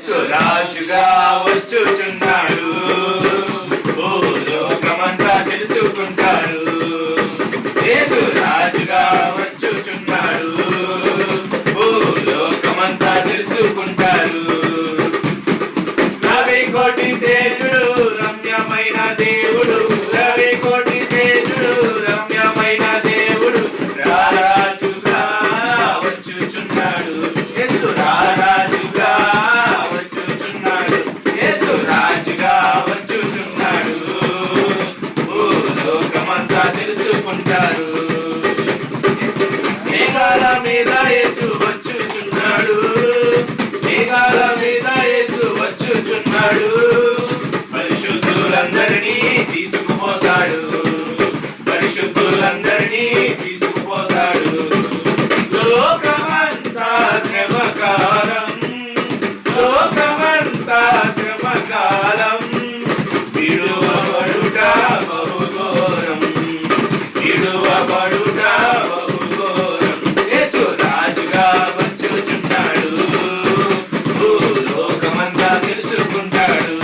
యేసు రాజుగా వచ్చుచున్నాడు, ఓ లోకమంతా తెలుసుకుంటాడు. యేసు రాజుగా వచ్చుచున్నాడు, ఓ లోకమంతా తెలుసుకుంటారు. రవి కోటి తేజుడు రమ్యమైన దేవుడు, రవి కోటి తేజుడు రమ్యమైన దేవుడు రారాజుగా వచ్చుచున్నాడు. యేసు రారాజుగా వచ్చుచున్నాడు, యేసు రాజుగా వచ్చుచున్నాడు, ఓ లోకమంతా తెలుసుకుంటారు. మేఘాల మీద యేసు వచ్చుచున్నాడు, మేఘాల మీద యేసు వచ్చుచున్నాడు. పరిశుద్ధులందరినీ తీసుకుపోతాడు, పరిశుద్ధులందరినీ తీసుకుపోతాడు. లోకమంతా శ్రమకాలం, లోకమంతా శ్రమకాలం, విడువబడుట బహుఘోరం, విడువబడుట బహుఘోరం. యేసు రాజుగా వచ్చుచున్నాడు, ఓ లోకమంతా తెలుసుకుంటాడు.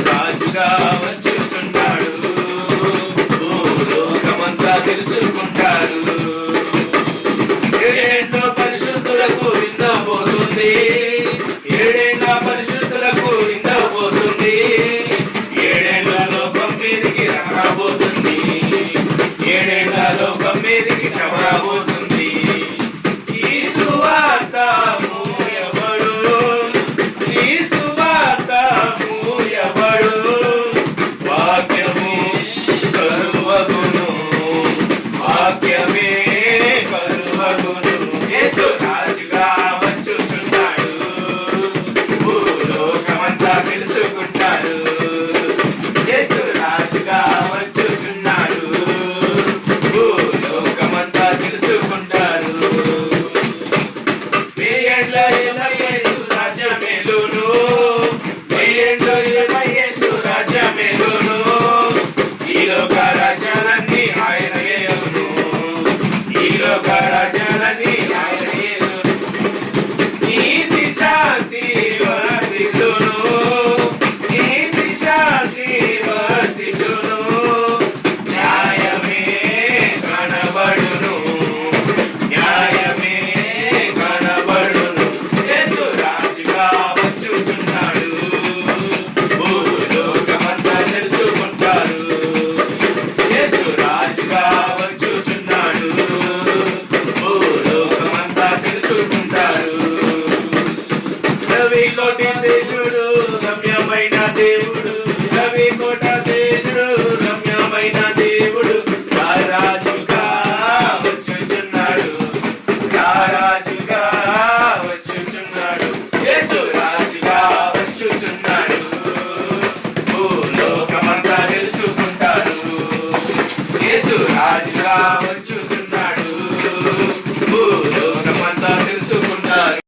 రాజుగా వచ్చుచున్నాడు, ఓ లోకమంతా తెలుసుకుంటాడు. ఏడేండ్ల పరిశుద్ధులకు విందబోతుంది, ఏడేండ్ల పరిశుద్ధులకు విందబోతుంది. ఏడేండ్ల లోకం మీదికి రాబోతుంది, ఏడేండ్ల లోకం మీదికి రాబోతుంది. ఈ సువార్త మూయబడు, ఈ సువార్త మూయబడు, వాక్యము కరువగును, వాక్యమే కరువగును. యేసు రాజుగా వచ్చుచున్నాడు, ఓ లోకమంతా తెలుసుకుంటాడు. యేసు రాజుగా వచ్చుచున్నాడు, ఓ లోకమంతా తెలుసుకుంటారు. వెయ్యేండ్ల యేసు రాజ్యమేలును, వెయ్యేండ్ల యేసు రాజ్యమేలును. ఈ లోక రాజ్యాలన్నీ ఆయన ఏలును, ఈ లోక రాజ్యాలన్నీ ఆయన ఏలును. నీతి శాంతి వర్ధిల్లును, నీతి శాంతి వర్ధిల్లును. న్యాయమే కనబడును, న్యాయమే కనబడును. యేసు రాజుగా వచ్చుచున్నాడు, ఓ లోకమంతా తెలుసుకుంటారు. యేసు రాజుగా వచ్చుచున్నాడు, ఓ లోకమంతా తెలుసుకుంటారు. రవి కోటి తేజుడు రమ్యమైన దేవుడు, రవి కోట తేజుడు రమ్యమైన దేవుడు రారాజుగా వచ్చుచున్నాడు, రారాజుగా వచ్చుచున్నాడు. యేసు రాజుగా వచ్చుచున్నాడు, ఓ లోకమంతా తెలుసుకుంటారు. యేసు రాజుగా